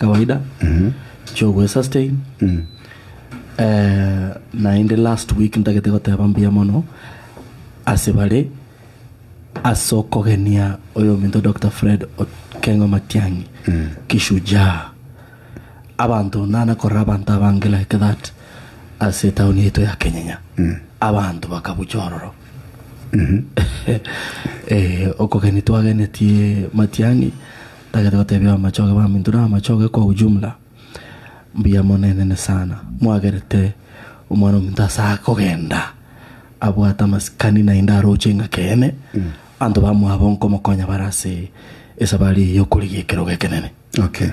kawaida chogwe sustain na in the last week ndagete gotebambia mono asebare asokogenia oyo minto Dr. Fred Kengo Matiang'i kishujaa abantu nana korabanta bangela like that aseta unito ya Kenya abantu bakabuchororo okogeni twagenetie Matiang'i ndagete gotebia machoge ba minto na machoge kwa ujumla mbia monene sana mwagerete umwana minto asa kogenda abwata maskani na indaro chenga kene ando bamwabonko mokonya barase esabali yokuliye keroge kenene. Okay.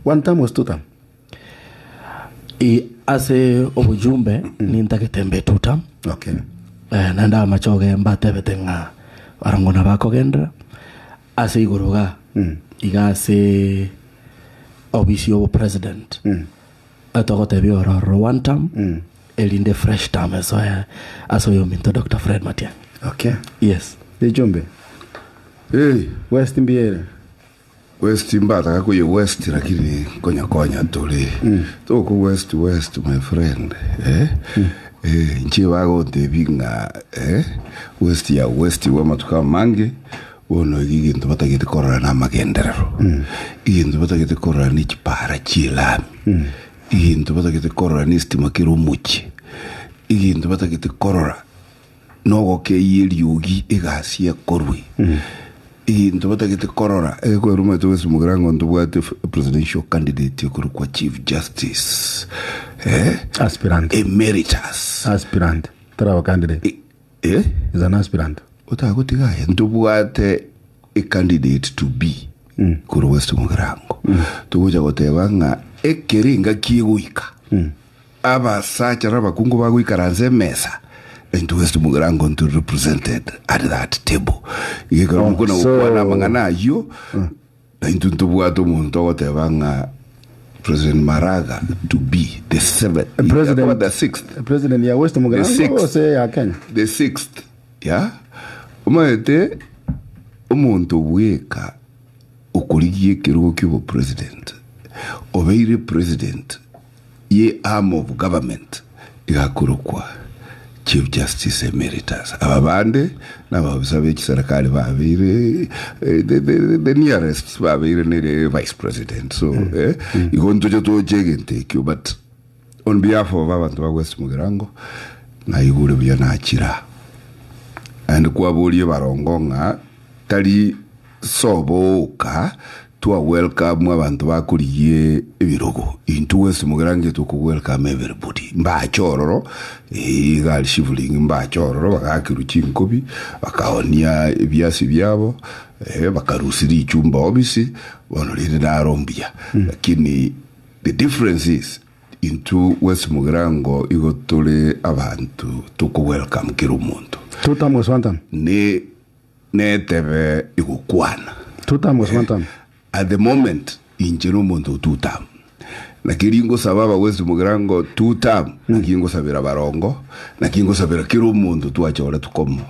WanTam was TuTam. Ase obujumbe ni ntaketembe TuTam. Okay. Nanda machoge mbate betenga arangona bakogendra ase igoroga igase obisio president atogote bioro WanTam elinde fresh time aso yo minto Dr. Fred Matiang'i. Okay. Yes. Jumbe. West Mbiere. West Mbata kako ye West lakini konya tole. Toko West my friend. Nchi wago tebinga West ya West wa matuka mange wono igintu batagite korora na magenderero. Igintu batagite korora ni chipara chilami. Igintu batagite korora ni stima kirumuchi. Igintu batagite korora nogo ke yeliugi igasia korwe. Into batagite korora eko ruma to Mugirango ndo bwate presidential candidate yokuru kwa chief justice aspirant emeritus aspirant trawa candidate is an aspirant utagotiga ndo bwate a candidate to be kuru West Mugirango tugoja gotebanga ekeringa kiguika aba sacha raba kungu baguikaranze mesa and West Mugirango to represented at that table. Yekara mukona ukwana mangana yo na into bwato muntu wotebanga President Maraga to be the 7th president, the 6th president ya West Mugirango say ya Kenya the 6th yeah umaete umuntu weka ukurigiye kirugo kibo president obeire president ye arm of government igakurukwa Chief Justice Emeritus. Ababande na babisabe kisarakali babire the nearest babire ne vice president. So igonto joto jegente kyo but on behalf of abantu ba West Mugirango na igure bya nakira and kwa boliye barongonga tali soboka to welcome abantu bakuriye ebirogo into West Mugirango to welcome everybody mbachororo gali shivuling mbachororo bakakiruki nkobi bakaonia ebyasi byabo bakarusiri icyumba obisi bonolire narombia lakini the difference is into West Mugirango igotole abantu to welcome kirumuntu TuTam was WanTam ne tebe igukwana TuTam was WanTam at the moment injero muntu TuTam na kiringo sababa West Mugirango TuTam na kiringo sabira barongo na kiringo sabira kirumuntu tuachora tukomo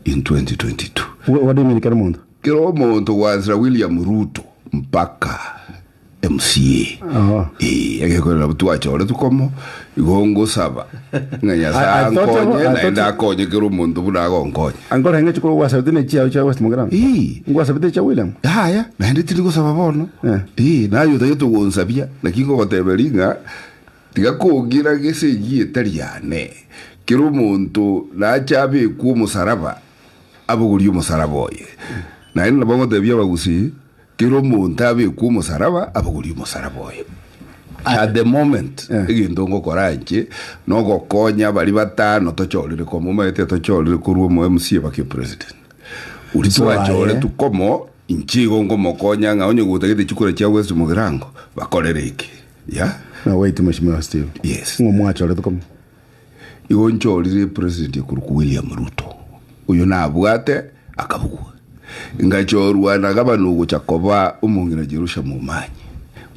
in 2022. What do you mean kirumuntu was William Ruto mpaka MCA yagekora tuachora tukomo igongo saba nganya sankonye na konye kirumuntu bunago nkonye angora henge chiko wasabite chia cha West Mugirango ngwasabite cha William haya na ndi tiliko saba bono nayo tayo tugonsabia nakingo bateberinga tigakugira gesegie tariane kirumuntu na chabe ku musaraba abuguri umusaraba oye na ina bongo tebia bagusi kirumuntu abe ku musaraba abuguri umusaraba oye at the moment igindongo koranje no gokonya bali batano tochorire ko mumete tochorire kuruo mu MC baki president uri twachore tukomo inchigo ngomo konya ngaonye gutagite chikura cha West Mugirango bakorereke ya na wait mheshimiwa Steve yes ngomwachore tukomo igonchorire president kuruku William Ruto uyo nabwate akabugwa ingachorwa na gabanugo chakoba umungira jirusha mu manyi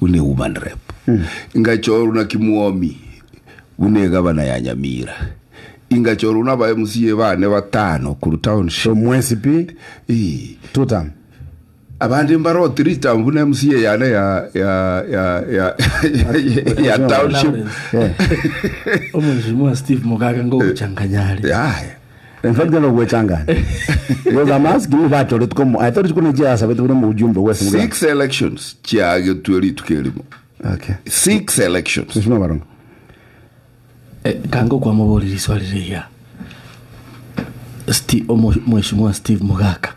une human rep ingachoru na kimuomi une gabana ya Nyamira ingachoru na ba MCA bane batano ku township so mwesipi TuTam abandi mbaro 3 term bune MCA yana ya township Mheshimiwa Steve Mugaga ngo uchanganyali. In fact, no way changani. Because I'm asking you about it. I thought it's going to just have it with Ujumbe West. 6 elections. Chiage tueli tukelimu. Okay. 6 elections. Sishima barong. Kango kwa maboli swali ria. Mheshimiwa Steve Mugaga.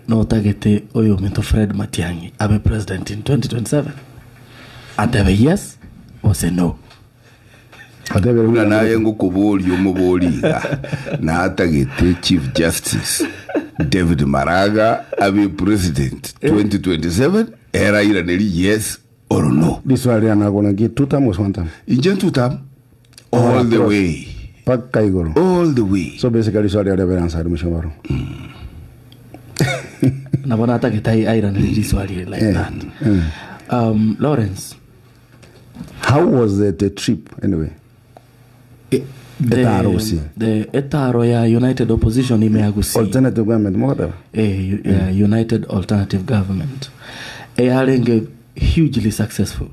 No tagete oyo mento Fred Matiang'i abe president in 2027. Atebe yes or say no. Una naye ngukubuli umuboliga na atagete Chief Justice David Maraga abe president 2027 era ira neli yes or no. This one are going to get TuTam or WanTam? Inje TuTam all the way. Pakka igoro. All the way. So basically sorry are very answered Mishamaru. Na bona atagete ira neli swali like that. Lawrence, how was the trip anyway? The etaro ya United Opposition imeagusia alternative government mwada United Alternative Government alenge hugely successful.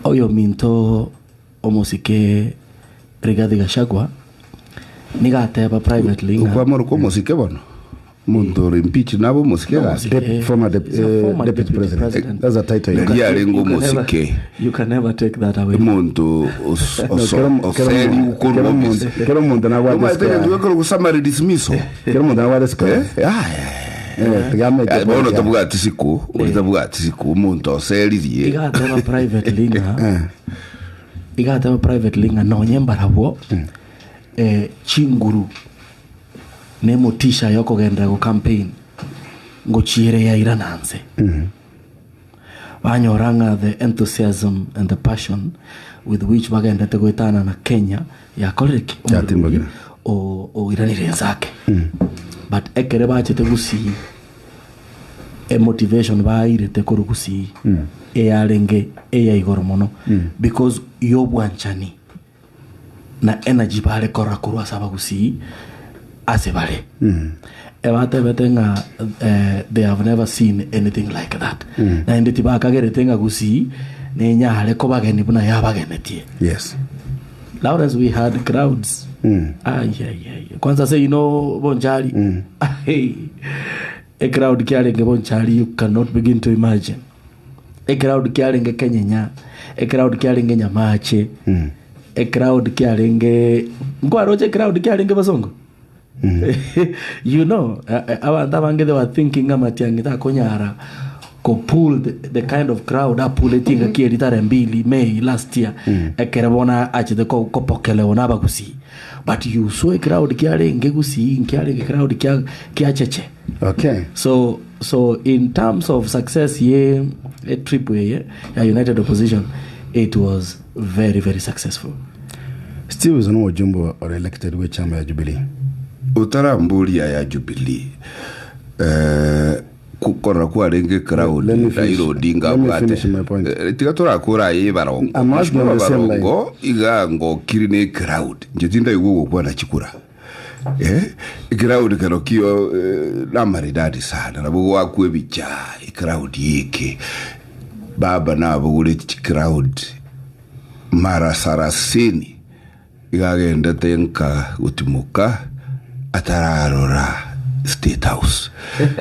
Oyo minto omosike Rigathi Gachagua nigateba privately kwa moro ko mosike bono Mundur impeach nabo musike former deputy president. That's a title. You can never take that away. Muntu oseli ukono kero muntu na wa summary dismissal. Kero muntu na wa bono tabuga tisiku muntu oseli die. Igatema private linga no nyembara wo chinguru ne motisha yoko genda go campaign ngo chire ya irananze banyoranga the enthusiasm and the passion with which bagenda tegoitana na Kenya ya koleki o iranire zake but ekere bache tegusi motivation ba irete korugusi alenge ya igoro mono because yo bwanchani na energy bale korra kurwa sabagusi asebale ebatebetenga they have never seen anything like that na nditi bakageretenga gusi nenya hale ko bageni buna yabagenetie. Yes, Lawrence, we had crowds kwanza say Bonchari a crowd carrying Bonchari you cannot begin to imagine. A crowd carrying a Kenya, a crowd carrying Nyamache, a crowd carrying a crowd carrying Basongo. You know, they were thinking Matiang'i Konyara could pull the kind of crowd up pulling a Kielita and Billy May last year, a Kerabona at the Kopokele on Abagusi. But you saw a crowd carrying Gegusi, carrying a crowd Kiacheche. Okay. So in terms of success, a trip a United Opposition, it was very, very successful. Still is no Jumbo or elected with Chama Jubilee. Utarambuli ya Jubilee kukora kwa renge crowd Raila Odinga bwate tigatora kura barongo igango kirine crowd njetinda yugo kwa na chikura crowd kanokio na maridadi sana nabo wakwe bicha crowd yike baba nabo ule crowd mara sarasini igagenda tenka utimuka atararora State House.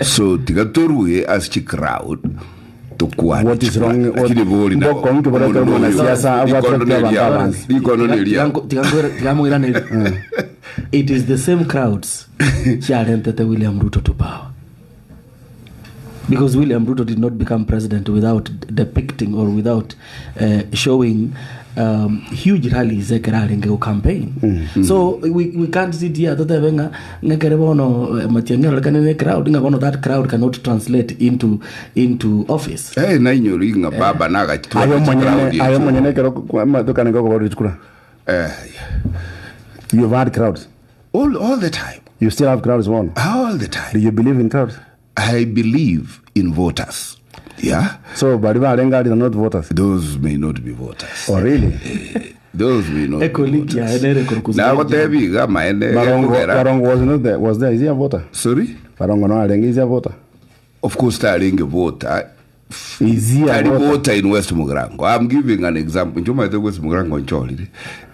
So tigatorwe as chi crowd to kwani. What is wrong? It is the same crowds that William Ruto to power. Because William Ruto did not become president without depicting or without showing huge rallies in campaign. So we can't sit here that that crowd cannot translate into office. You've had crowds all the time. You still have crowds on all the time. Do you believe in crowds? I believe in voters. Yeah. So, but are not voters. Those may not be voters. Oh, really? Those we know. Ekoliki ya enere kurukuza. Na kotebi kama ene. Barongo was there, is he a voter? Sorry? Barongo no alenge, is he a voter? Of course, Alenge voter. Is he a voter in West Mugirango? I'm giving an example. Njuma ite West Mugirango ncholi.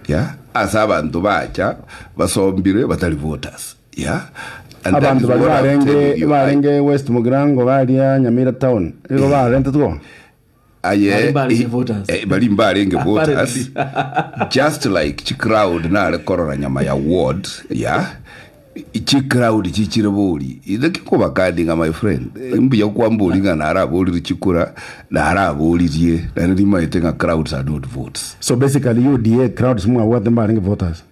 Yeah? As abantu bacha, basombire, batali voters. Yeah? Abantu barenge West Mugirango, balia Nyamira town. Ilo barente tuko? Balimbalenge voters. Just like crowd na korora nyama ya ward. Yeah? Crowd chichiraboli ida kiko bakadinga my friend mbiya kwamboli ngana araboli chikura na araboli die na ndima itenga crowds are not votes. So basically UDA crowds more what them baring voters.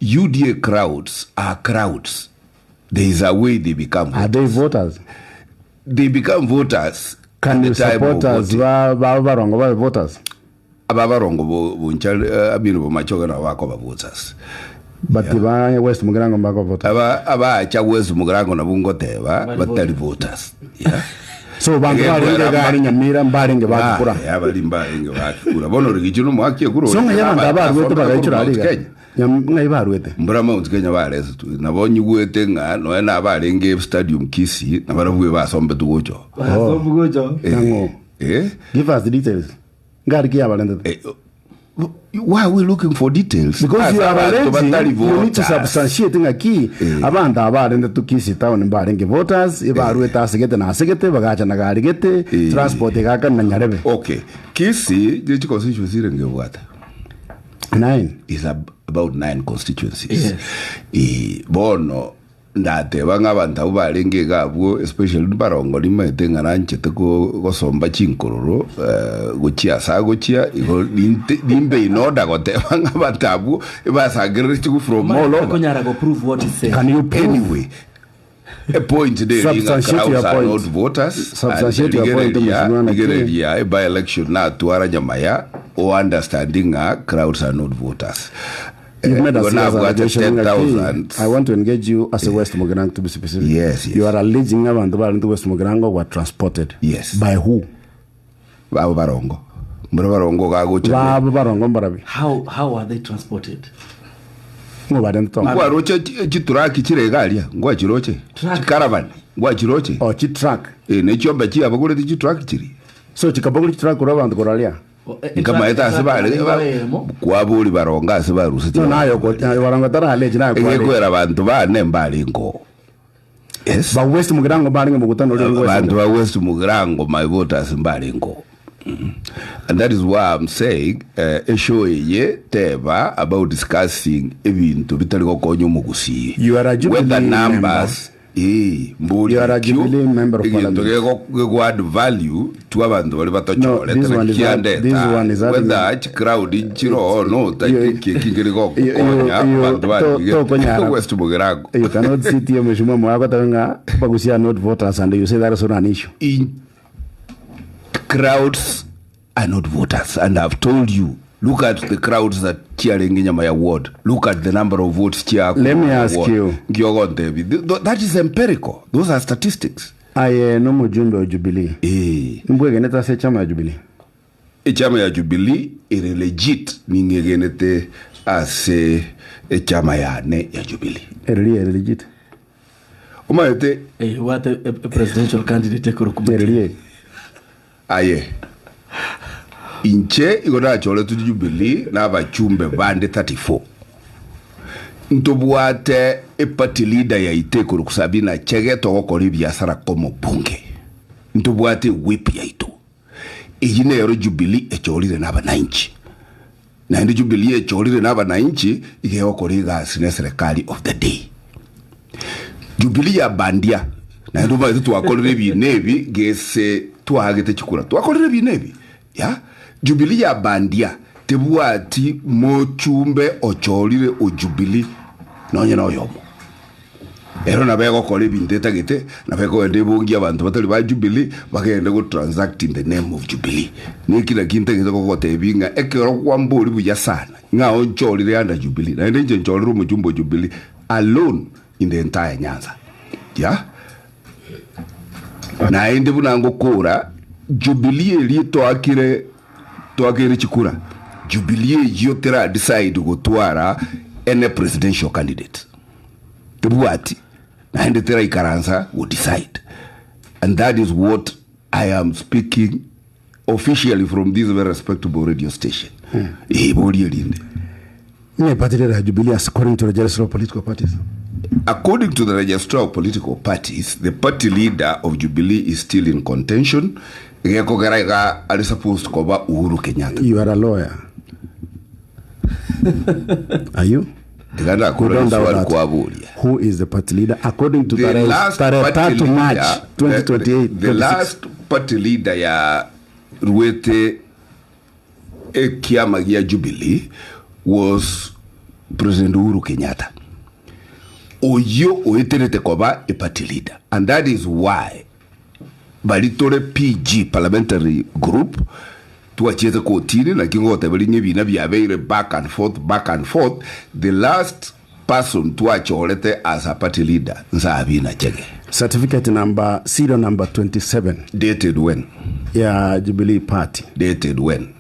UDA crowds are crowds. There is a way they become voters. Are they voters? They become voters. Can you support us barongo voters? Ababarongo bunchal abinu machoga na wako ba voters. But yeah. West Mugirango mbako voters. Aba cha West Mugirango na bungo teba batali voters. Yeah. So bantu baringe gari Nyamira mbaringe bakura. Ya bali mbaringe bakura. Bono rigichuno mwaki kuro. Songa yama ndabarwete bagaichura aliga. Nyamnga ibarwete. Mbrama utkenya barese tu. Nabonyi gwete nga no na baringe stadium Kisi na barabwe basombe tugocho. Basombe gocho. Ngo. Give us the details. Ngari kia balende. Why are we looking for details? Because you are alleging, you need to substantiate nga ki abanda abarende tukisi town mbarenge voters ibarueta sigete na sigete bagacha na gari gete transport gaka na nyarebe. Okay. Kisi the constituency renge what? 9 is about 9 constituencies. Yes. Bono ndate banga bantu barenge gabwo especially barongo limete ngaranche ko somba chinkororo gochia sa gochia igo limbe inoda gote banga batabu basagere to from all over. Konyara go prove what is saying. Can you prove? Anyway, a point there crowds are not voters. Substantiate your point. By election now to Arajamaya or understanding crowds are not voters. You've made a allegation. I want to engage you as a West Mugirango to be specific. Yes. You are alleging that West Mugirango were transported. Yes. By who? Barongo. How are they transported? Ngwaroche chituraki chiregalia ngwachiroche caravan ngwachiroche chitruck ne chomba chi abagure chitruck chiri so chikabagure chitruck urabantu koralia kama eta asibale kwabuli baronga asibarusi no nayo baronga tara aleji nayo kwera abantu bane mbalingo. Yes, ba West Mugirango balingo mugutano lingo abantu ba West Mugirango my voters mbalingo. And that is why I'm saying show ye teba about discussing ebintu bitali gokonyo mugusi. You are a Jubilee numbers you are a Jubilee member of parliament. Go add value to abantu bali batochole. This one is whether crowd in chiro or no kingiri go konya abantu bali West Mugirango. You cannot sit here mheshimiwa mwako tanga bagusia not voters and you say that is not an issue. Crowds are not voters, and I've told you. Look at the crowds that cheering in Nyamaya ward. Look at the number of votes cheer. Let me ask you. That is empirical. Those are statistics. I no mujumbe wa Jubilee. Mbwegeneta se chama ya Jubilee. Chama ya Jubilee is legit. Ningegenete as chama ya Jubilee. Legit. Umayete. What a presidential candidate kurukumete. Aye. Inche igona chole tu Jubilee na abachumbe bande 34. Ntobuate party leader ya Iteko rukusabina chege tokokori biasara komo bunge. Ntobuate whip ya ito. Ijine yoro Jubilee echolire naba 90. Na ndi Jubilee echolire naba 90 igeyo koriga sine serikali of the day. Jubilee ya bandia na ndo ba tu akolire bi nebi gese tuagete chikura. Tuakolire bi nebi. Ya Jubilee ya bandia tebuati mochumbe ocholire o Jubilee nonye no yomo. Ero na bego kole bindeta gete na bego ende bongi abantu batali ba Jubilee bagende go transact in the name of Jubilee. Ni kila kinte gete ko tebinga ekero kwamboli buya sana. Nga ocholire anda Jubilee. Na ende ncholire mu jumbo Jubilee alone in the entire Nyanza. Ya na ende bunango kura Jubilee li to akire chikura Jubilee yotera decide gutwara any presidential candidate. Tebuati na hendetera ikaransa will decide. And that is what I am speaking officially from this very respectable radio station. Party leader Jubilee, according to the register of political parties. According to the register of political parties, the party leader of Jubilee is still in contention. Are supposed to cover Uhuru Kenyatta. You are a lawyer. Are you? We don't doubt that. Who is the party leader? According to the last party leader, March 2028. The last party leader ya Ruete Kiama ya Jubilee was President Uhuru Kenyatta. Oyo oeterete koba a party leader. And that is why Balitore PG parliamentary group tuacheze kotini na kingo tabelinye bina biabere back and forth. The last person tuacholete as a party leader Nzabina Chege. Certificate number, serial number 27. Dated when? Yeah, Jubilee Party. Dated when?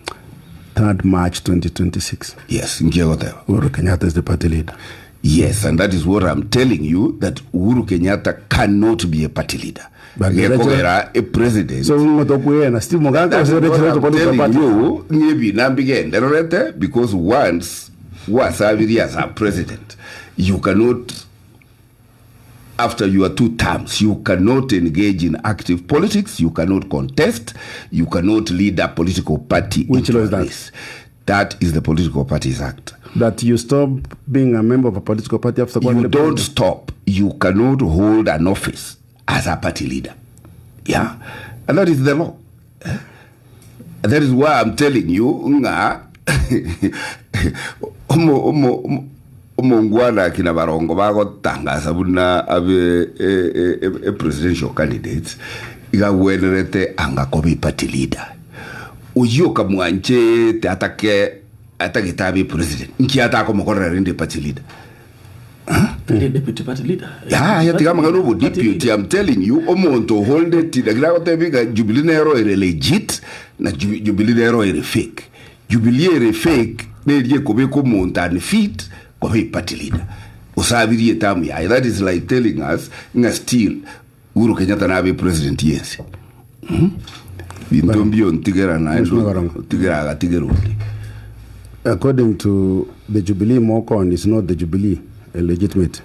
3rd March 2026. Yes, Uhuru Kenyatta is the party leader. Yes, and that is what I'm telling you, that Uhuru Kenyatta cannot be a party leader. But a president. So Steve Mugirango because once as a president, you cannot, after your 2 terms, you cannot engage in active politics, you cannot contest, you cannot lead a political party. Which law is that? That is the Political Parties Act. That you stop being a member of a political party after you don't stop. You cannot hold an office as a party leader. Yeah, and that is the law. That is why I'm telling you, Ngwana kina barongo bago tanga sabuna a presidential candidate iga wenerete anga kobi party leader. Uyo kamwanje te atake tabi president. Nki atako mokora rende party leader. Deputy party leader. Yeah, deputy. I'm telling you, omonto hold it. The Jubilee nero is legit, na Jubilee nero is fake. Jubilee is fake. Ne die kobe ko monta fit kobe party leader. Usabiri etamu ya. That is like telling us nga still Uhuru Kenyatta na be president yes. Bintombio ntigera na tigera tigerundi. According to the Jubilee Mokon, it's not the Jubilee legitimate.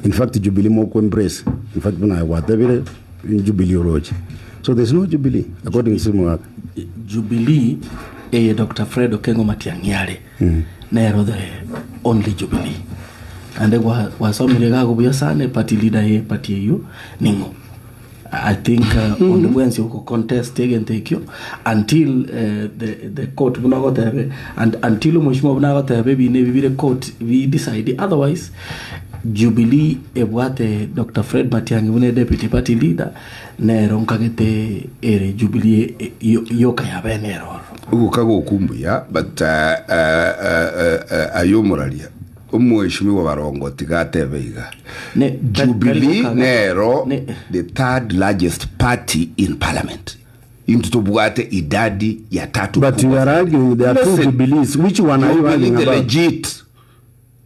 In fact, the Jubilee Moko embrace. In fact, when I whatever in Jubilee Road. So there's no Jubilee, according to Simuak. Jubilee, Dr. Fred Okengo Matiang'i, Nero the only Jubilee. And there was some Regago party leader, party you, Ningo. I think on the Wednesday you could contest take you until the court and until Mushmo baby the court we decide. Otherwise, Jubilee ebwate Dr. Fred Matiang'i deputy party leader ne ronkagete ere Jubilee yoka ya benero. Ukago kumbuya but ayomoralia. Umweshimiwa barongo tigatebeiga. Jubilee nero the 3rd largest party in parliament. Intubwate idadi ya 3. But you are arguing there are 2 Jubilees. Which one are you arguing about? Legit.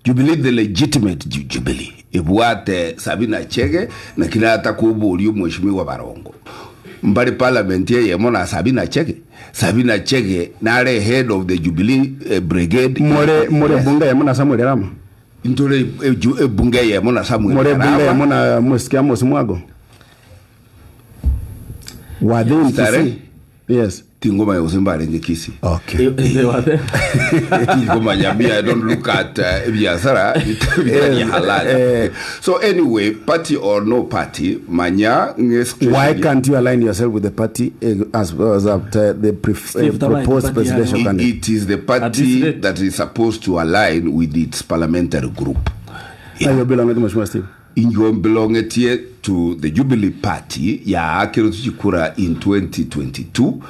Jubilee the legitimate Jubilee. Ibwate Sabina Chege na kinata kubuli umweshimiwa barongo. Mbali parliament ye mona Sabina Chege. Sabina Chege nare head of the Jubilee brigade. More bunga ya mona Samuel Rama. Intole bunga ya mona Samuel Rama. More bunga ya mona Muskia Mosmwago. Wadin Tare? Yes. Tingoma ya usimbale njekisi. Okay. Tingoma nyambia, I don't look at biasara. So anyway, party or no party, manya. Why can't you align yourself with the party as the proposed presidential candidate? It is the party that is supposed to align with its parliamentary group. Yeah. You belong to Mheshimiwa Steve? You belong to the Jubilee Party. Ya akiru tuchikura in 2022.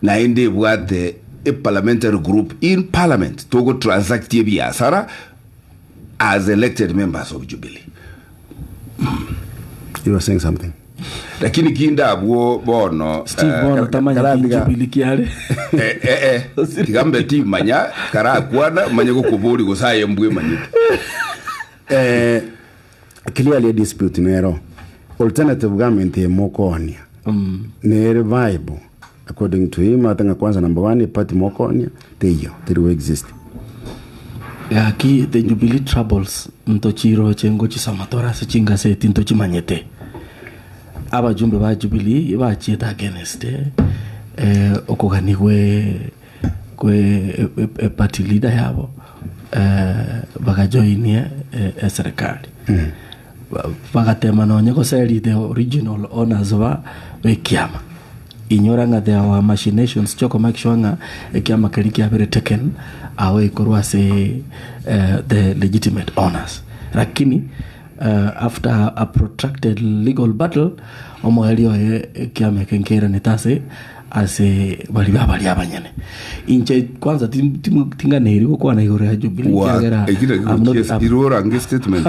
Na ende bwate a parliamentary group in parliament to go transact biasara as elected members of Jubilee. You were saying something? lakini kinda abwo bono Steve bono tamanya Jubilee kiale tigambe timanya kara kwana manya gukuburi gusaye mbwe manyite clearly a dispute nero alternative government mokonia nere viable according to him. Atanga kwanza number 1 party mokonia teyo will exist yaki the Jubilee troubles ntochiro chengo chisamatora se chinga se tinto manyete abajumbe ba Jubilee bachita against okuganigwe kwe party leader yabo bagajoinie serikali bagatema nonye ko seri the original owners wa kiama inyoranga there were machinations choko make sure nga kiama keliki have taken away korwa se the legitimate owners, lakini after a protracted legal battle omoelio kiama kenkera netase ase bali abanyene inche kwanza tinga neri ko na igore ya Jubilee kagera irora ngi statement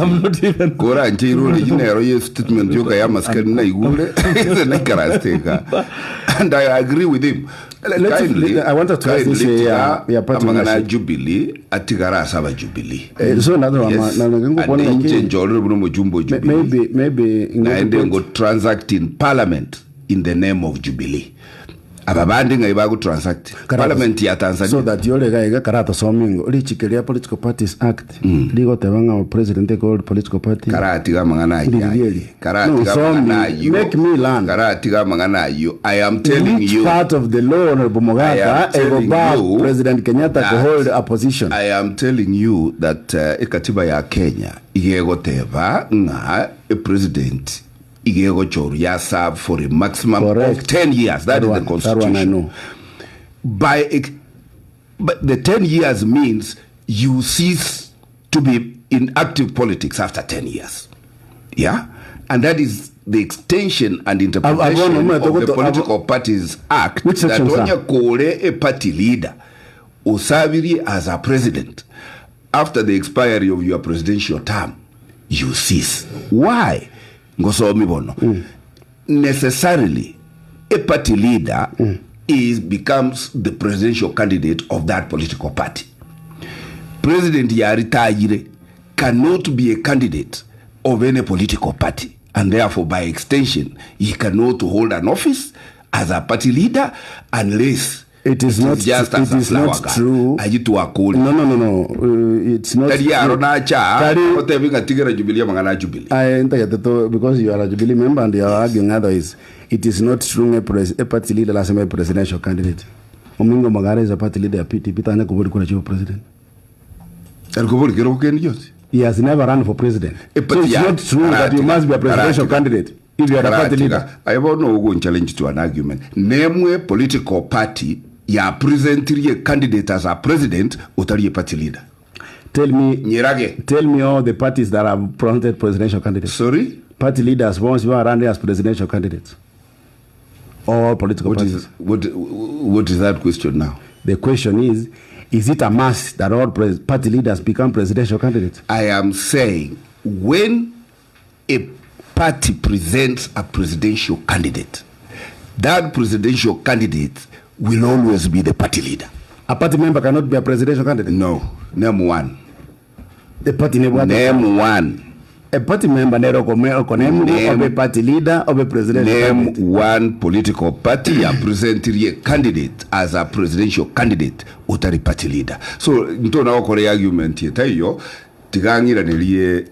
kora nche irora jinero ye statement yoga ya maskani na igure na karasteka and I agree with him. I wanted to ask this amangana Jubilee atigara saba Jubilee so another one na kuona nje njolo buno jumbo Jubilee maybe go transact in parliament in the name of Jubilee ababandi ngaiba ku transact parliament ya Tanzania so that yole ga karata somingo lichikelia political parties act ligo tebanga president called political party karati ga mangana ayi karati ga mangana ayi make me learn karati ga mangana ayi I am telling you part of the law honorable Mugata about President Kenyatta to hold a position. I am telling you that ikatiba ya Kenya igego teba nga a president igego choru ya serve for a maximum of 10 years. That is the constitution. That one I know. But the 10 years means you cease to be in active politics after 10 years. Yeah? And that is the extension and interpretation of the Political Parties Act. Which that when you call a party leader usabiri as a president after the expiry of your presidential term, you cease. Why? Necessarily, a party leader becomes the presidential candidate of that political party. President Yaritayire cannot be a candidate of any political party, and therefore, by extension, he cannot hold an office as a party leader unless it is not just it is not true. No. It's not true. Because you are a Jubilee member and you are arguing otherwise. It is not true a party leader as a presidential candidate. Omingo Magara is a party leader. Pitanya Kuburi Kurachi president. He has never run for president. So it's not true that you must be a presidential candidate if you are a party leader. I won't go and challenge to an argument. Name a political party ya presently a candidate as a president or a party leader. Tell me all the parties that have presented presidential candidates. Sorry? Party leaders once you are running as presidential candidates. All political parties. What is that question now? The question is it a must that all party leaders become presidential candidates? I am saying when a party presents a presidential candidate, that presidential candidate will always be the party leader. A party member cannot be a presidential candidate? No. Name one. The party name one. A party member of a party leader of a presidential candidate. Name one political party presenting a candidate as a presidential candidate utari party leader. So ntona wakore argument yetayo tigangira nelie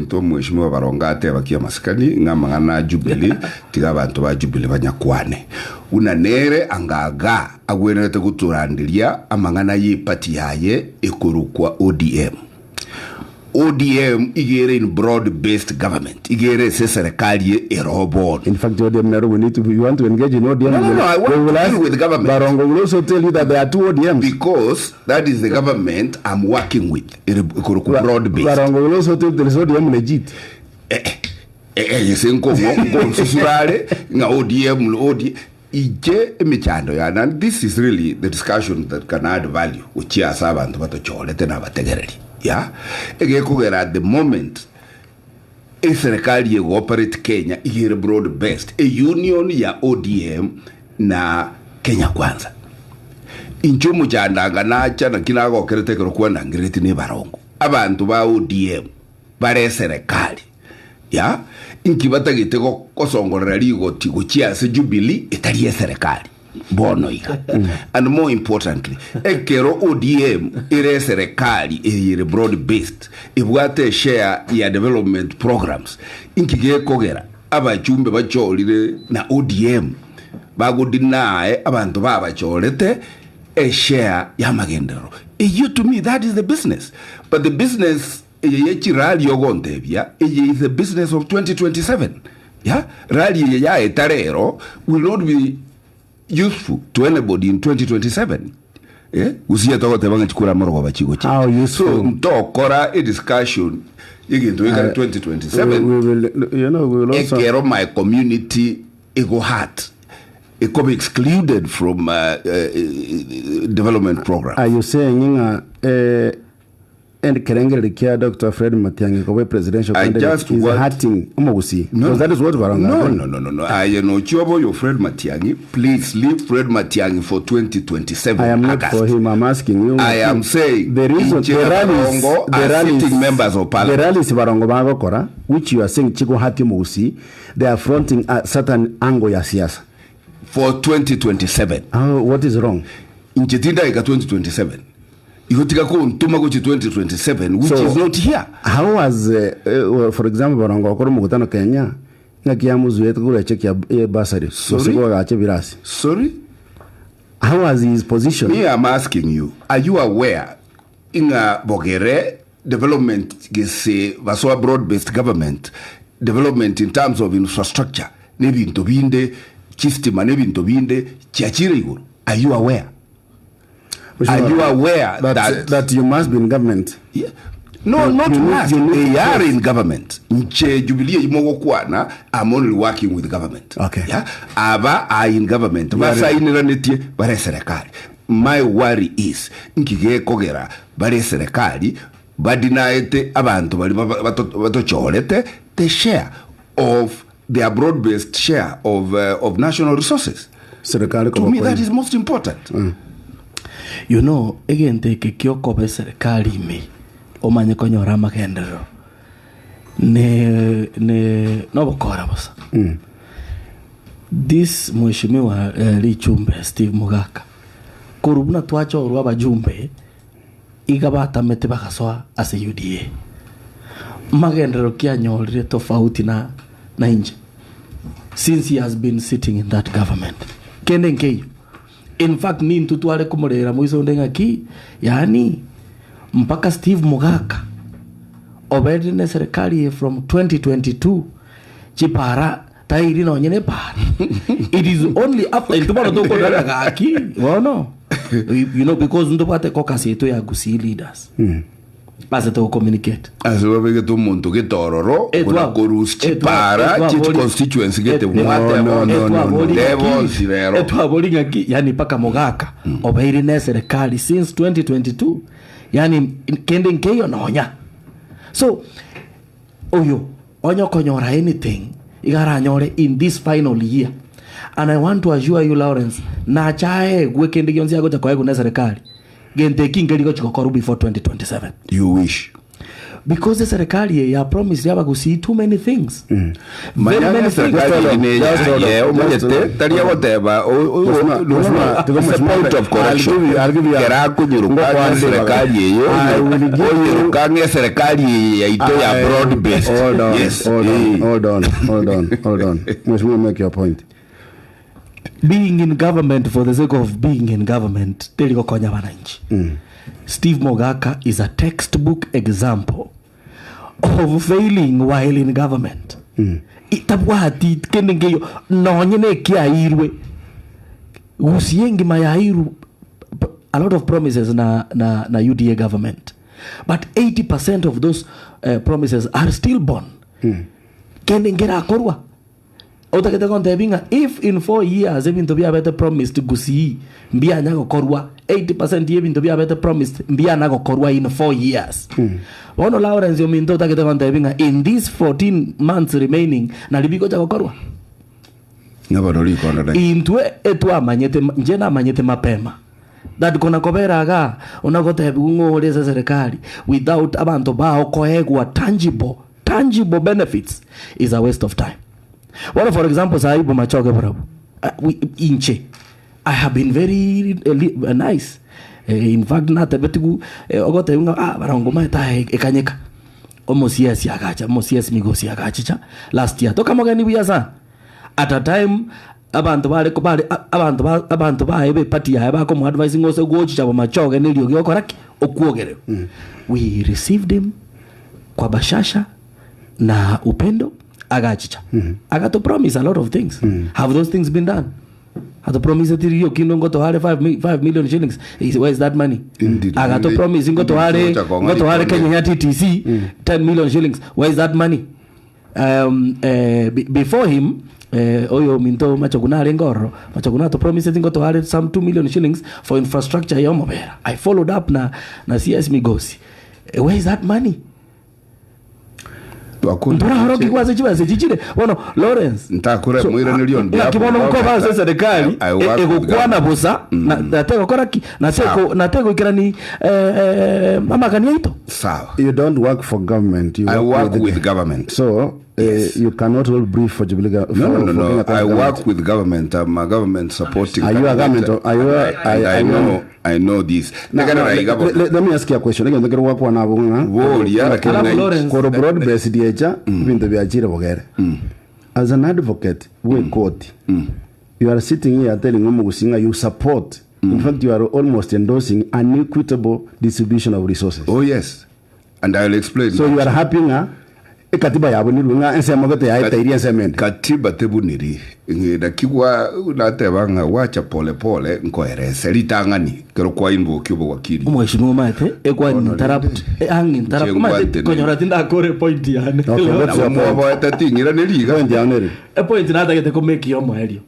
nto mheshimiwa baronga ate bakia maskani ngamangana Jubilee tigabantu ba Jubilee banyakwane una nere angaga agwenete kuturandilia amangana yi party yaye ekurukwa ODM igere in broad-based government. Igere se serikali erobon. In fact, ODM, you want to engage in ODM? No, I want to deal with the government. Barongo will also tell you that there are two ODMs. Because that is the government I'm working with. Broad-based. Barongo will also tell you there is ODM legit. And this is really the discussion that can add value. Yeah, at the moment, serikali ye operate Kenya igere broad based a union ya ODM na Kenya Kwanza inchumu chandanga nacha na kinago kerete kwenda ngireti ne barongo abantu ba ODM bare serikali ya inkibata gitego kosongorera ligoti guchia se Jubilee itari serikali bono iga and more importantly ekero ODM ire serikali ire broad based ibwate share ya development programs inkige kogera abachumbe bacholire na ODM bagudinae abantu babacholete a share ya magendero. You to me that is the business, but the business rally yogontebia is the business of 2027. Yeah, rally ya etarero will not be useful to anybody in 2027. Yeah, usiya togo tebanga chikura morogo bachigo chi. How useful? So mtokora a discussion into 2027. We will, you know, we will also. Ekero my community ego heart. It could be excluded from development program. Are you saying and Kerengere Kia Dr. Fred Matiang'i ko presidential candidate is hurting Umugusi? No, that is what Varanga. No. I know Chobo, your Fred Matiang'i. Please leave Fred Matiang'i for 2027. I am not August. for him. I'm asking you. I am saying the reason the rallies members of parliament. The rallies Varongo Bagokora, which you are saying Chico hati Umugusi, they are fronting a certain angle ya siasa. For 2027. What is wrong? In Chetinda ika 2027. Ikotika ko ntuma ko 2027 which is not here. How was for example Barongo okoro mukutano Kenya ngakiamuzu yetu kule cheki ya basari. Sorry? How was his position? Me, I'm asking you, are you aware in a Bogere development is a broad-based government development in terms of infrastructure nebi ntobinde chistima nebi ntobinde chiachire iguru. Are you aware? Are you aware that you must be in government? Yeah. No, not must. They are in government. Nche Jubilee imogo kwana, I'm only working with the government. Okay. Yeah. Aba are in government. Basa iniraneti bare serikali. My worry is nkige kogera bare serikali badinaete abantu bali batocholete the share of their broad-based share of national resources. To me, that is most important. You know, again, the kioko be serikali me omanye konyora magendero ne no bokora basa. This mheshimiwa Lichumbe Steve Mugaka kurubuna twacho rwa bajumbe igabata mete bakasoa as a UDA magendero kianyorire tofauti na inje since he has been sitting in that government kendenkeyo. In fact ni ntutwale kumurera mwizo ndenga ki yani mpaka Steve Mugaka obedine serikali from 2022 chipara tairi na onyene para. It is only after ntubano toko daga aki wono you know because ntubate kokasi eto ya gusi leaders base to communicate as we bege to muntu getororo kuna korus chipara chit constituency gete mwate no devil sirero eto abolinga ki yani paka Mugaka obeire na serikali since 2022 yani kende nkeyo nonya so oyo onyo konyora anything igara nyore in this final year. And I want to assure you Lawrence na chae gwe kende gyonzi yago cha kwa serikali gente kinge liko chikokoru before 2027. You wish because the serikali ya promise yaba gusi too many things. Very many things. Taria whatever. Point of correction. I'll give you a kunyuruka serikali yo. Kunyuruka serikali ya ito ya broad based. Hold on. Must we make your point? Being in government for the sake of being in government, teliko konya wananchi. Steve Mugaka is a textbook example of failing while in government. Itabwati kenengeyo nonyene kiairwe usiengi mayairu a lot of promises na UDA government, but 80% of those promises are still born. Kenengera korwa Utakete konte binga if in 4 years ebintu bya bete promised gusi mbia nyago korwa 80% yebintu bya bete promised mbia nago korwa in 4 years. Wono Lawrence yominto utakete konte binga in these 14 months remaining na libiko cha korwa. Nabadoli kona Intwe etwa manyete njena manyete mapema. That kona koberaga unagote bungoleza serikali without abantu bao koegwa tangible benefits is a waste of time. Well, for example, Saibu Machoge Bravo. Inche. I have been very nice. In fact, not a bit ogote barango mata ekanyeka. Almost yes yagacha, almost yes migosi yagacha. Last year. Toka mogani buyaza. At a time abantu ba ebe party ya ba ko mo advising us go chicha Machoge ne lyogi okoraki okuogere. We received him kwa bashasha na upendo. Agachicha. I got to promise a lot of things. Have those things been done? I got to promise that you kingdom go to hire 5 million shillings. Where is that money? Indeed. I got to promise go to hire Kenya TTC 10 million shillings. Where is that money? Before him, oyo minto machaguna rengoro machaguna to promise that go to hire some 2 million shillings for infrastructure ya Mobera. I followed up na CS Migosi. Where is that money? Ndura haroki kwaze chibaze chichire wono Lawrence ntakure mwira niliyo ndia kibono mko baze serikali egokwana busa na tego koraki na tego ikirani mama kanito sawa. You don't work for government, you work with government, so yes. You cannot hold brief for Jubilee government. No. I work with government. I'm a government supporting. Are you a government? I know this. Let me ask you a question. Again, the work one abunga. For broad based diecha, bintu biachire bogere. As an advocate, we court. You are sitting here telling Mugirango you support. In fact, you are almost endorsing an equitable distribution of resources. Oh yes, and I'll explain. So you are happy na katiba ya buniru nga ense magote ya ita iria semende katiba tebuniri ngida kigwa natebanga wacha pole nkoerese litangani kero kwa inbo kyobo wakili umweshimwe mate ekwa interrupt mate konyora tinda kore point yani na mo etatingira neliga ndyaneri point nata gete ko make yo mwelio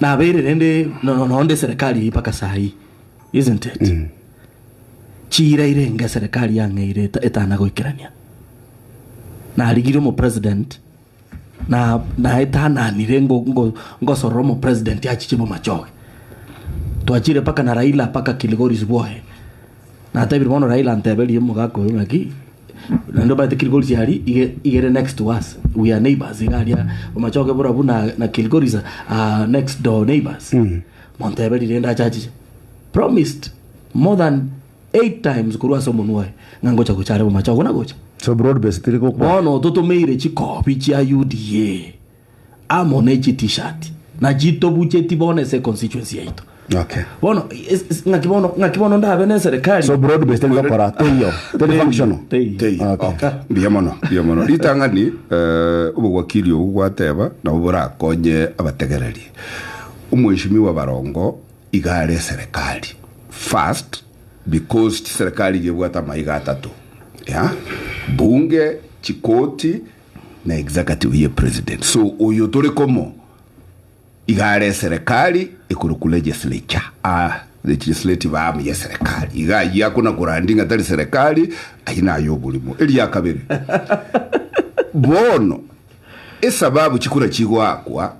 na bere rende no onde serikali ipaka sahi isn't it chira irenga serikali yangeire etana goikirania na aligiro mo president na etana nirengo ngosoro mo president ya chichibo Machoge tuachire paka na Raila paka Kilgoris boy na tabiri mono Raila antebeli mo gako ngaki ndo ba Kilgoris yari igere next to us, we are neighbors ngaria Machoge burabu na Kilgoris next door neighbors. Montebeli renda chachi promised more than 8 times kurwa somonwe ngangocha kuchare Machoge na gocha. So broad based tiliko kwa bono tutumeire chikopi chia UDA amone chi t-shirt na jito buche tibone se constituency yetu. Okay. Bono ngakibono ndabe ne serikali. So broad based tiliko kwa teyo functional. Okay. Biyamono litangani ubu wakili ugwateba na ubura konye abategereri umweshimiwa Barongo igare serikali first because serikali gebwata maiga atatu ya bunge chikoti na executive ye president. So uyo tore komo igare serikali ikuru legislature legislative arm ya serikali iga yakuna kurandinga tali serikali aina yobulimo eli yakabiri bono esababu chikura chigwakwa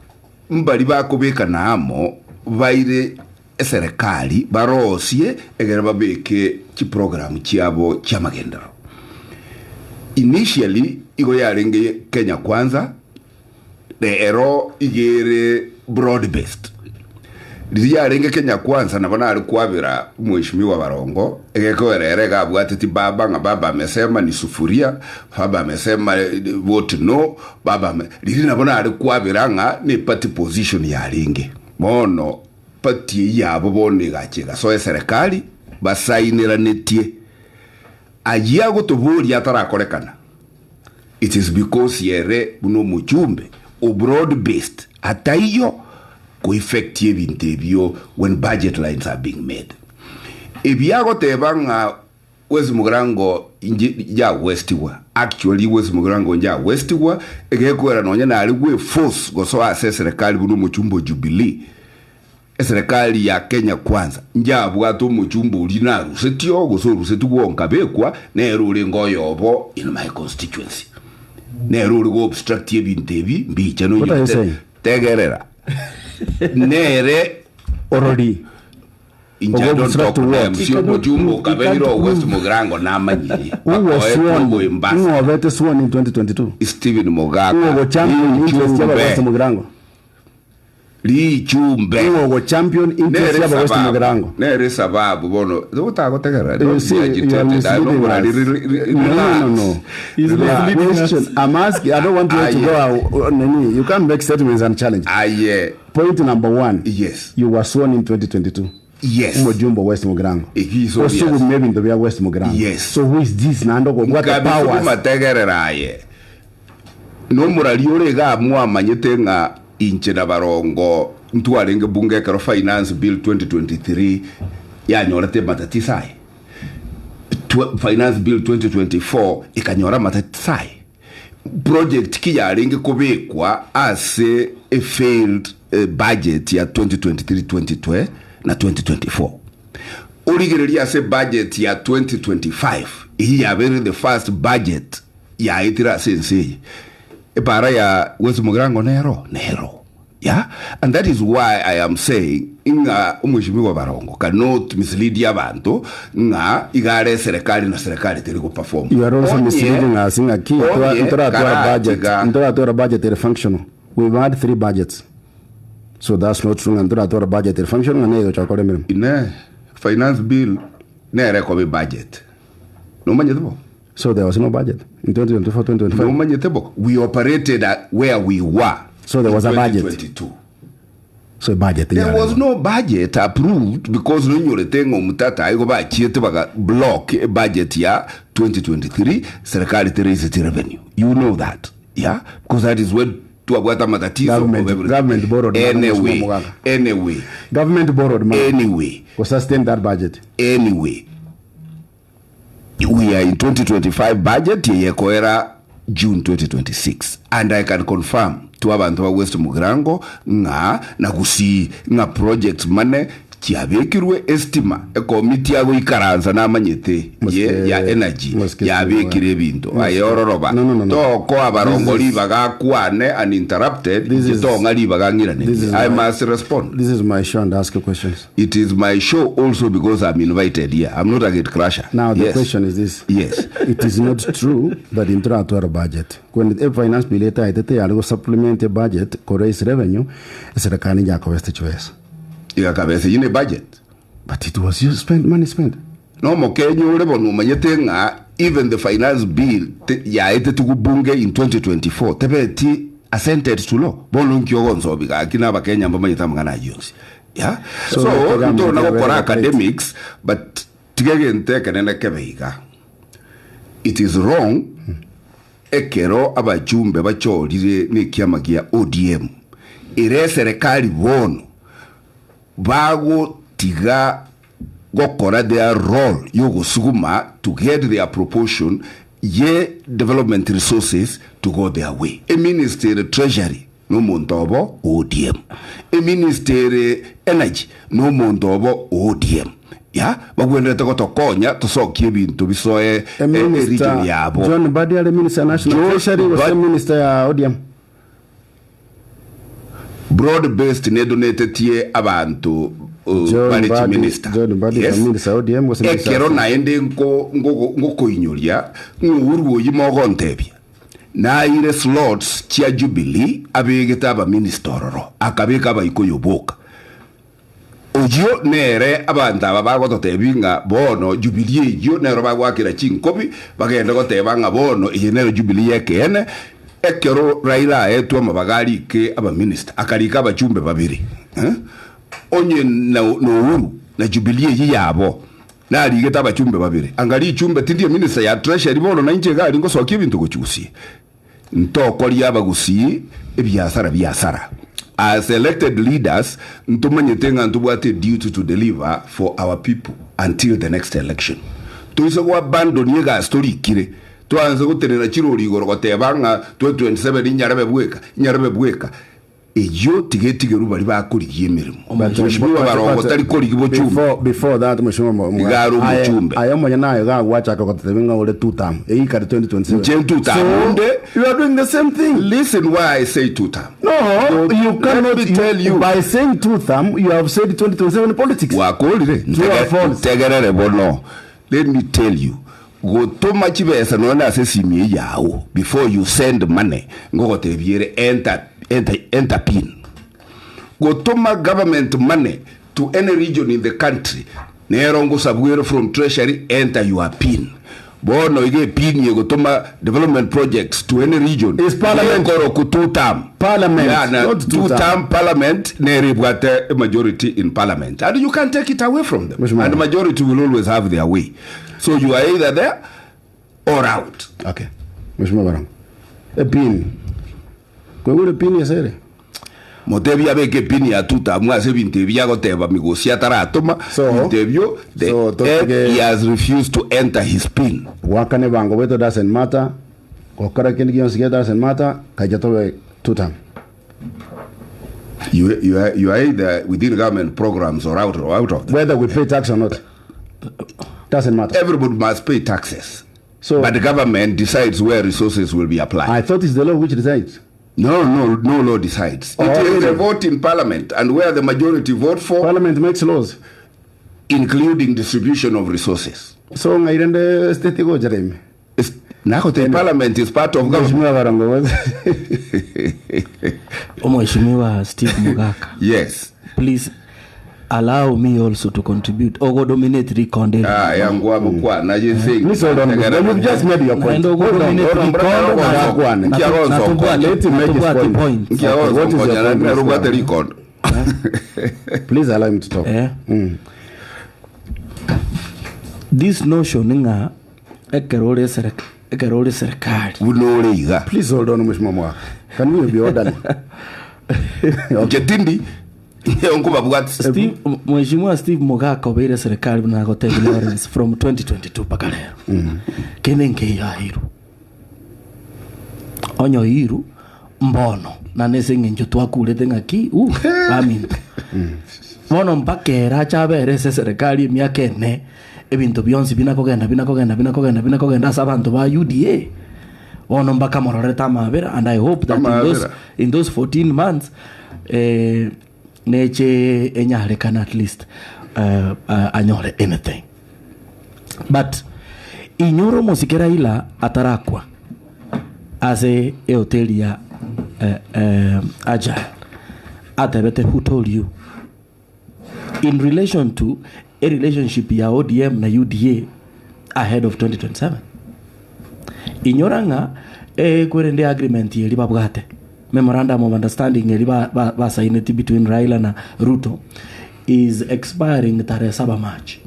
mbali bakobeka namo baire serikali barosie egera babeke chi program chiabo chamagendero. Initially igo yarenge Kenya Kwanza ero igere broad based yarenge Kenya Kwanza nabona alikwabira umweshimiwa Barongo egekoerere gabwatiti baba amesema ni sufuria, baba amesema vote no, lili nabona alikwabira nga ni party position yarenge mono party yabo bone gachega so serikali basainira netie agiago toburi atarakorekana. It is because yere buno mujumbe o broad based ataiyo ko effective interview when budget lines are being made. Ebiago tebanga West Mugirango ya westiwa actually West Mugirango ya westiwa egekwera nonya na aliwe force goso ase serikali buno muchumbo Jubilee serikali ya Kenya kwanza nja bwato muchumbo lina rusetio goso rusetu wonka bekwa nero lingoyo obo in my constituency nero go obstruct ebintebi mbicha no tegerera nere already Inja don't talk to them. Sio Jumbo Kabeliro West Mugirango na manyi. Who was sworn in 2022? Stephen Mogaka. Who was champion interest ya West Mugirango? Li Chumbe. Who was champion interest ya West Mugirango? Nere sababu bono. Uta ko tegera. No. Is the question I'm asking. I don't want you to go. You can't make statements and challenge. Point number 1. Yes. You were sworn in 2022. Yes. Jumbo West Mugirango. So yes. Maybe in the West Mugirango. Yes. So who is this Nando? What the powers? No moraliore ga mwa manyete nga inche na barongo ntuarenge bunge karo finance bill 2023 ya nyorete matatisai. Finance bill 2024 ikanyora matatisai. Project ki yarenge kubekwa as a failed budget ya 2023-2020 na 2024. Originally as a budget ya 2025. Hii ya very the first budget ya itira sense. Para ya West Mugirango nero. Yeah? And that is why I am saying inga umweshimiwa barongo cannot mislead abantu nga igare serikali na serikali teriko perform. You are also misleading us in a key budget. Budget is functional. We've had 3 budgets. So that's not true. And to budget function and in finance bill ne budget. No money. So there was no budget in 2024-2025. No money. We operated at where we were. So there was a budget. 2022. So budget. There was no budget approved because no nyoretengo mutata aigo ba chiete baga block a budget ya 2023 serikali raise revenue. You know that. Yeah? Because that is when government borrowed anyway. Government borrowed money. Anyway. To sustain that budget. Anyway. We are in 2025 budget yekoera June 2026. And I can confirm to abantu wa West Mugirango nga nagusi nga project money kiabekirwe estima a committee yago ikaranza na manyete ya energy yabekire bintu ayororoba to ko abarongoli bagakwane uninterrupted zitonga libagangirane. I must respond. This is my show and ask questions. It is my show also because I'm invited here. I'm not a gate crasher. Now the question is this. Yes. It is not true that in our budget when the finance bill itete algo supplement a budget ko raise revenue serikali yako west choice. In a budget, but it was money spent. No more Kenya manyete even the finance bill ya ete tukubunge in 2024 tebeti assented to law bono nkyogonzo biga kina bakenya mbamanyeta mangana yonsi. Yeah, so ndo na ukora academics but tigege nteka nenda kebeiga. It is wrong ekero abajumbe bacholire ni kiamagia ODM ire serikali bono bago tiga gokora their role yogo suguma to get their proportion ye development resources to go their way. A minister treasury no montobo ODM. A minister energy no montobo ODM. Yeah, bagwenda tokonya tosokie bintu bisoe region yabo. John Badia the minister national treasury was the minister ODM. Broad based ne donated tie abantu minister. John Badi yes. Minister ODM was minister. Ekero na ende ngoko inyoria nguru yimogo ntebya. Na ile slots chia Jubilee abegeta aba minister akabeka bayikoyoboka. Ojo nere abantu ababago totebinga bono Jubilee yo nero bagwakira chinkobi bagenda gotebanga bono iyenero Jubilee yekene ekero Raila etu amabagari ke aba minister akalika abachumbe babiri onye no uru na Jubilee yabo na aligeta abachumbe babiri angali chumbe tindiye minister ya treasury bono na inche gari ngo sokie bintu gochusi ntoko lyabagusi ebyasara as elected leaders ntumanyetenga ntubwate duty to deliver for our people until the next election tuise kwa abandon ye ga story kire twanze guterera kirori igoro gotebanga 2027 inyarabe bweka ejo tigetigero bari bakurigiye emirimo mheshimiwa barongo tari kurigibo chumba before that mheshimiwa igaro mu chumba ayo monya nayo ga gwacha ko tebenga ole TuTam kari 2027 TuTam you are doing the same thing. Listen why I say TuTam. No, you cannot tell you by saying TuTam you have said 2027 politics wakolire tegerere bono. Let me tell you, go to much besa no na sesimi yawo before you send money ngo tebiere enter pin. Go to my government money to any region in the country. Nerongo sabwero from treasury enter your pin. Bono ige pin ye go to my development projects to any region. Is parliament go to TuTam. Parliament, yeah, not TuTam parliament. Neri bwate a majority in parliament, and you can't take it away from them. And the majority will always have their way. So you are either there or out. Okay. Mheshimiwa Barang. A pin. Kwa ule pin yesere. Motebi abeke pin ya TuTam ase bintebi ya goteba migosia taratoma. So interview he has refused to enter his pin. Wakane bango weto doesn't matter. Kokara kenigi yonsikia doesn't matter. Kajatowe TuTam. You are either within government programs or out of them. Whether we pay tax or not. Doesn't matter. Everybody must pay taxes. So, but the government decides where resources will be applied. I thought it's the law which decides. No law decides. It is a vote in parliament, and where the majority vote for. Parliament makes laws. Including distribution of resources. So, ngairende state go Jeremy. Parliament is part of government. Mheshimiwa Steve Mugaka. Yes. Please allow me also to contribute or go dominate recondo. Please hold on. You've just made your point. Let him make his point. What is your point? Please allow him to talk. This notion nga ekerole serikali. Please hold on, Mheshimiwa. Can we be orderly? Jetindi. Mheshimiwa Steve Mugaka obere serikali na gote Lawrence from 2022 paka lero. Kenenge ya hiru. Onyo hiru mbono na nesengi njotu akulete ngaki baminto. Mbono mpakera chabere serikali myaka ene ebintu byonsi binakogenda sabantu ba UDA. Ono mpaka mororeta mabera, and I hope that in those 14 months neche enyare can at least anyore anything. But inyoro musikera ila atarakwa as a hoteli ya Agile atebete who told you in relation to a relationship ya ODM na UDA ahead of 2027. Inyoranga kwerende agreement yeli babwate memorandum of understanding yeli ba signed between Raila na Ruto is expiring tarehe 7 March,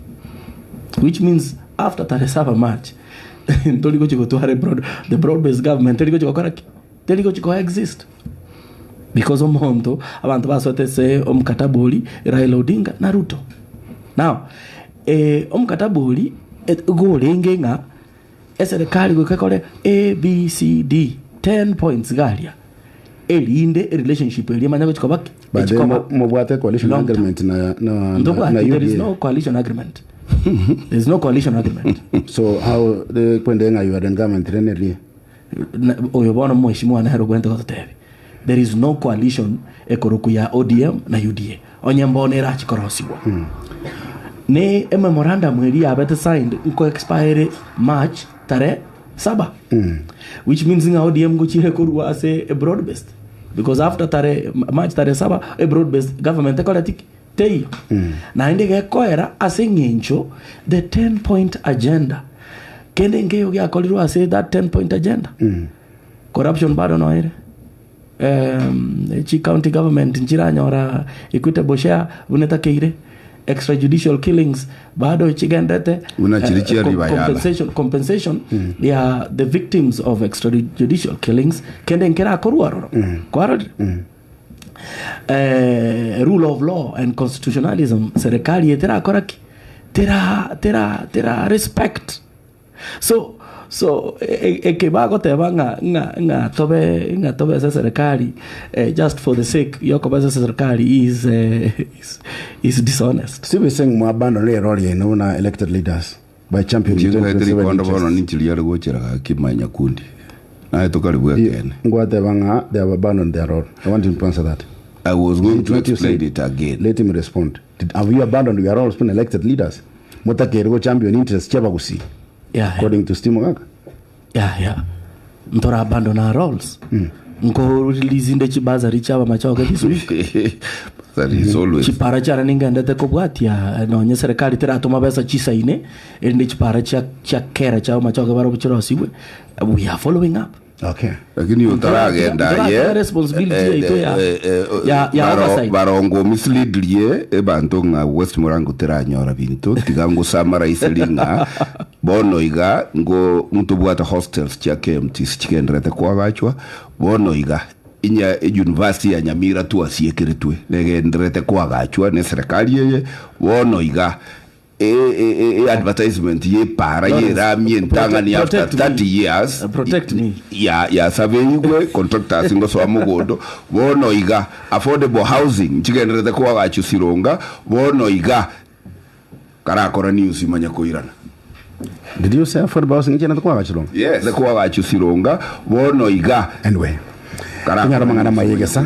which means after tarehe 7 March toliko chiko to the broad-based government toliko chiko koraki toliko chiko exist because omonto abantu basote se omkataboli Raila Odinga na Ruto. Now omkataboli go lengenga serikali gukakole ABCD 10 points galia elinde relationship eli manya ko chikobaki mobwate coalition agreement na there is no coalition agreement. There is no coalition agreement. So how the kwendenga you are in government renely oyobona mheshimiwa na hero kwente kotebi there is no coalition ekoroku ya ODM na UDA onyembone ra chikorosiwa ne memorandum eli abete signed ko expire March tare 7 which means nga ODM go chire ko as a broad based because after tare March tare 7 a broad based government economic tei na ndege koera asengencho the 10-point agenda kende ngeyo ya kolirwa say that 10-point agenda corruption bado no ere chi county government njiranyora equitable share uneta keire extrajudicial killings bado chigendete compensation ya the victims of extrajudicial killings kende nkera koruaro kwarod rule of law and constitutionalism serikali etera koraki tera respect. So ekibago teba nga tobe sa serikali just for the sake yokoba sa serikali is dishonest. So we're saying mo abandon the role in una elected leaders by championing they have abandoned their role. I want him to answer that. I was going to explain it again. Let him respond. Have you abandoned your roles when elected leaders? Motakero champion interest chabagusi. Yeah. According to Stimogak. Yeah. Mtora abandon our roles. Nko release inde chibaza richaba machoka this week. That is always. Chipara chara ninga ndete kubwatia no nye serikali tera atoma pesa chisa ine ende chipara cha kera cha machoka baro buchiro siwe. We are following up. Okay. Lakini utaragenda ye responsibility ya oversight. Barongo mislead ye ebanto nga West Mugirango teranyora bintu tigango samara iselinga bono iga ngo mutubwata hostels cha KMT chikendrete kwa gachwa bono iga inya university ya Nyamira tu asiekeretwe negendrete kwa gachwa ne serikali ye bono iga advertisement ye para ye ramie ntangani after 30 years protect me ya saveyigwe contractors ngo so amugodo bono iga affordable housing chigendrete kwa gachu sironga bono iga karakora news imanya koirana. Did you say affordable housing chigendrete kwa gachu sironga? Yes, the kwa gachu sironga bono iga anyway karakora mangana mayegesa.